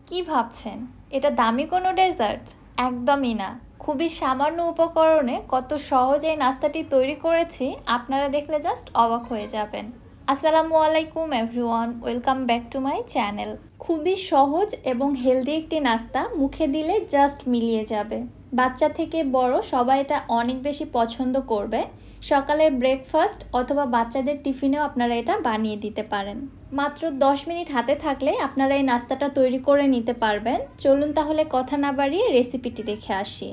কি ভাবছেন এটা দামি কোনো ডেজার্ট? একদমই না। খুবই সামান্য উপকরণে কত সহজে এই নাস্তাটি তৈরি করেছি আপনারা দেখলে জাস্ট অবাক হয়ে যাবেন। আসসালামু আলাইকুম everyone, welcome back to my channel. খুবই সহজ এবং হেলদি একটি নাস্তা, মুখে দিলে জাস্ট মিলিয়ে যাবে। বাচ্চা থেকে বড় সবাই এটা অনেক বেশি পছন্দ করবে। সকালের ব্রেকফাস্ট অথবা বাচ্চাদের টিফিনেও আপনারা এটা বানিয়ে দিতে পারেন। মাত্র 10 মিনিট হাতে থাকলে আপনারা এই নাস্তাটা তৈরি করে নিতে পারবেন। চলুন তাহলে কথা না বাড়িয়ে রেসিপিটি দেখে আসি।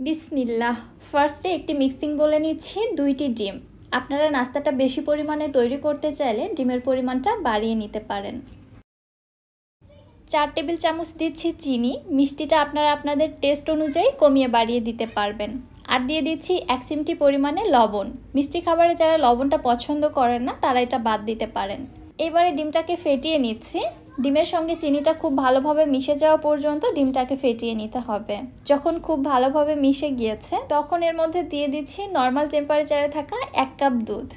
বিসমিল্লাহ। ফার্স্টে একটি মিক্সিং বলে নিচ্ছি 2টি ডিম। আপনারা নাস্তাটা বেশি পরিমাণে তৈরি করতে চাইলে ডিমের পরিমাণটা বাড়িয়ে নিতে পারেন। 4 টেবিল চামচ দিচ্ছি চিনি, মিষ্টিটা আপনারা আপনাদের টেস্ট অনুযায়ী কমিয়ে বাড়িয়ে দিতে পারবেন। আর দিয়ে দিচ্ছি 1 চিমটি পরিমাণে লবণ। মিষ্টি খাবারে যারা লবণটা পছন্দ করেন না তারা এটা বাদ দিতে পারেন। এবারে ডিমটাকে ফেটিয়ে নিচ্ছি। ডিমের সঙ্গে চিনিটা খুব ভালোভাবে মিশে যাওয়া পর্যন্ত ডিমটাকে ফেটিয়ে নিতে হবে। যখন খুব ভালোভাবে মিশে গিয়েছে তখন এর মধ্যে দিয়ে দিচ্ছি নর্মাল টেম্পারেচারে থাকা 1 কাপ দুধ।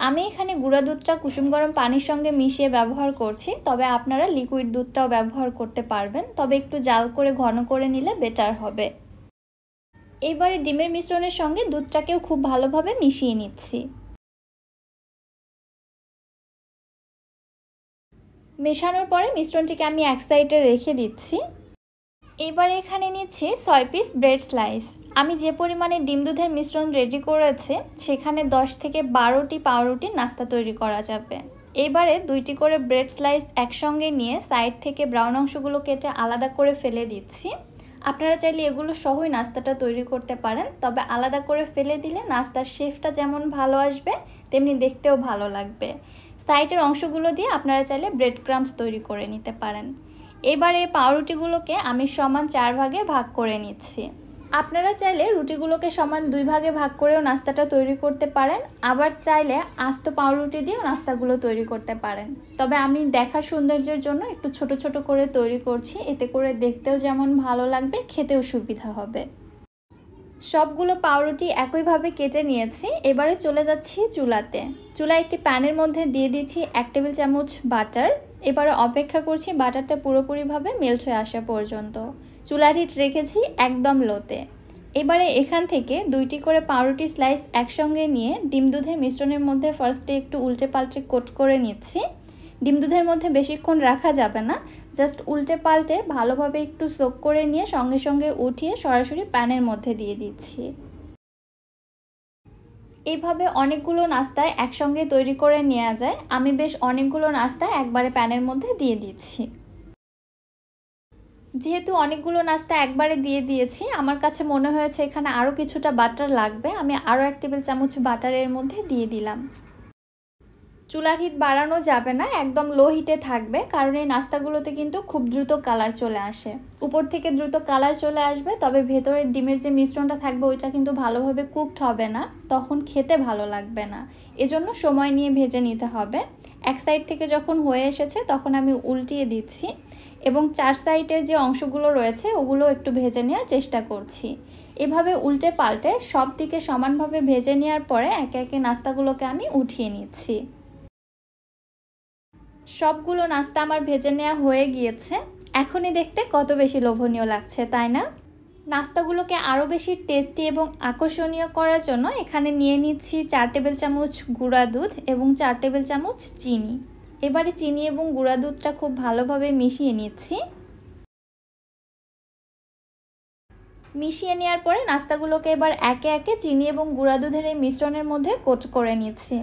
আমি এখানে গুঁড়া দুধটা কুসুম গরম পানির সঙ্গে মিশিয়ে ব্যবহার করছি, তবে আপনারা লিকুইড দুধটাও ব্যবহার করতে পারবেন, তবে একটু জাল করে ঘন করে নিলে বেটার হবে। এবারে ডিমের মিশ্রণের সঙ্গে দুধটাকেও খুব ভালোভাবে মিশিয়ে নিচ্ছি। মেশানোর পরে মিশ্রণটিকে আমি এক সাইডে রেখে দিচ্ছি। এবারে এখানে নিচ্ছি 6 পিস ব্রেড স্লাইস। আমি যে পরিমাণে ডিম দুধের মিশ্রণ রেডি করেছি সেখানে 10 থেকে 12টি পাউরুটির নাস্তা তৈরি করা যাবে। এবারে 2টি করে ব্রেড স্লাইস একসঙ্গে নিয়ে সাইড থেকে ব্রাউন অংশগুলো কেটে আলাদা করে ফেলে দিচ্ছি। আপনারা চাইলে এগুলো সহই নাস্তাটা তৈরি করতে পারেন, তবে আলাদা করে ফেলে দিলে নাস্তার শেপটা যেমন ভালো আসবে তেমনি দেখতেও ভালো লাগবে। সাইডের অংশগুলো দিয়ে আপনারা চাইলে ব্রেড ক্রাম্বস তৈরি করে নিতে পারেন। এবারে পাউরুটিগুলোকে আমি সমান 4 ভাগে ভাগ করে নিচ্ছি। আপনারা চাইলে রুটিগুলোকে সমান 2 ভাগে ভাগ করেও নাস্তাটা তৈরি করতে পারেন, আবার চাইলে আস্ত পাউরুটি দিয়েও নাস্তাগুলো তৈরি করতে পারেন। তবে আমি দেখার সৌন্দর্যের জন্য একটু ছোট ছোট করে তৈরি করছি, এতে করে দেখতেও যেমন ভালো লাগবে খেতেও সুবিধা হবে। সবগুলো পাউরুটি একইভাবে কেটে নিয়েছি। এবারে চলে যাচ্ছি চুলাতে। চুলায় একটি প্যানের মধ্যে দিয়ে দিচ্ছি 1 টেবিল চামচ বাটার। এবারে অপেক্ষা করছি বাটারটা পুরোপুরিভাবে মেল্ট হয়ে আসা পর্যন্ত। চুলার হিট রেখেছি একদম লোতে। এবারে এখান থেকে 2টি করে পাউরুটি স্লাইস একসঙ্গে নিয়ে ডিম দুধের মিশ্রণের মধ্যে ফার্স্টে একটু উল্টে পাল্টে কোট করে নিচ্ছি। ডিম দুধের মধ্যে বেশিক্ষণ রাখা যাবে না, জাস্ট উল্টে পাল্টে ভালোভাবে একটু সোক করে নিয়ে সঙ্গে সঙ্গে উঠিয়ে সরাসরি প্যানের মধ্যে দিয়ে দিচ্ছি। এইভাবে অনেকগুলো নাস্তা একসঙ্গে তৈরি করে নেওয়া যায়। আমি বেশ অনেকগুলো নাস্তা একবারে প্যানের মধ্যে দিয়ে দিচ্ছি। যেহেতু অনেকগুলো নাস্তা একবারে দিয়ে দিয়েছি, আমার কাছে মনে হয়েছে এখানে আরও কিছুটা বাটার লাগবে। আমি আরও 1 টেবিল চামচ বাটারের মধ্যে দিয়ে দিলাম। চুলার হিট বাড়ানো যাবে না, একদম লো হিটে থাকবে, কারণ এই নাস্তাগুলোতে কিন্তু খুব দ্রুত কালার চলে আসে। উপর থেকে দ্রুত কালার চলে আসবে, তবে ভেতরের ডিমের যে মিশ্রণটা থাকবে ওইটা কিন্তু ভালোভাবে কুকড হবে না, তখন খেতে ভালো লাগবে না। এজন্য সময় নিয়ে ভেজে নিতে হবে। এক সাইড থেকে যখন হয়ে এসেছে তখন আমি উল্টিয়ে দিচ্ছি এবং 4 সাইডের যে অংশগুলো রয়েছে ওগুলো একটু ভেজে নেওয়ার চেষ্টা করছি। এভাবে উল্টে পাল্টে সব দিকে সমানভাবে ভেজে নেওয়ার পরে একে একে নাস্তাগুলোকে আমি উঠিয়ে নিচ্ছি। সবগুলো নাস্তা আমার ভেজে নেওয়া হয়ে গিয়েছে। এখনই দেখতে কত বেশি লোভনীয় লাগছে, তাই না? নাস্তাগুলোকে আরও বেশি টেস্টি এবং আকর্ষণীয় করার জন্য এখানে নিয়ে নিচ্ছি 4 টেবিল চামচ গুঁড়া দুধ এবং 4 টেবিল চামচ চিনি। এবারে চিনি এবং গুঁড়া দুধটা খুব ভালোভাবে মিশিয়ে নিচ্ছি। মিশিয়ে নেওয়ার পরে নাস্তাগুলোকে এবার একে একে চিনি এবং গুঁড়া দুধের এই মিশ্রণের মধ্যে কোট করে নিচ্ছি।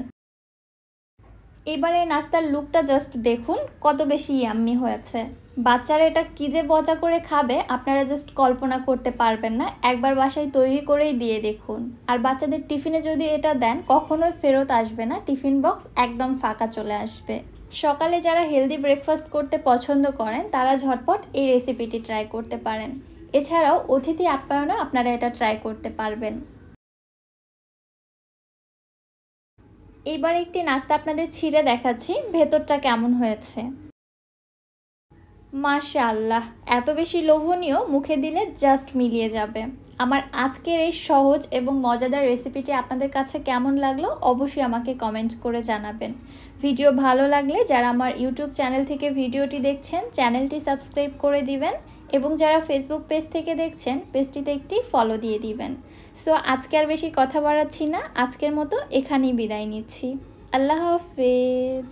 এবারে নাস্তার লুকটা জাস্ট দেখুন কত বেশি ইয়াম্মি হয়েছে। বাচ্চারা এটা কী যে মজা করে খাবে আপনারা জাস্ট কল্পনা করতে পারবেন না। একবার বাসায় তৈরি করেই দিয়ে দেখুন। আর বাচ্চাদের টিফিনে যদি এটা দেন কখনোই ফেরত আসবে না, টিফিন বক্স একদম ফাঁকা চলে আসবে। সকালে যারা হেলদি ব্রেকফাস্ট করতে পছন্দ করেন তারা ঝটপট এই রেসিপিটি ট্রাই করতে পারেন। এছাড়াও অতিথি আপ্যায়নেও আপনারা এটা ট্রাই করতে পারবেন। এইবার একটি নাস্তা আপনাদের ছিঁড়ে দেখাচ্ছি ভেতরটা কেমন হয়েছে। মাশাআল্লাহ, এত বেশি লোভনীয়, মুখে দিলে জাস্ট মিলিয়ে যাবে। আমার আজকের এই সহজ এবং মজাদার রেসিপিটি আপনাদের কাছে কেমন লাগলো অবশ্যই আমাকে কমেন্ট করে জানাবেন। ভিডিও ভালো লাগলে যারা আমার ইউটিউব চ্যানেল থেকে ভিডিওটি দেখছেন চ্যানেলটি সাবস্ক্রাইব করে দিবেন এবং যারা ফেসবুক পেজ থেকে দেখছেন পেজটিতে একটি ফলো দিয়ে দিবেন। সো আজকে আর বেশি কথা বাড়াচ্ছি না, আজকের মতো এখানেই বিদায় নিচ্ছি। আল্লাহ হাফেজ।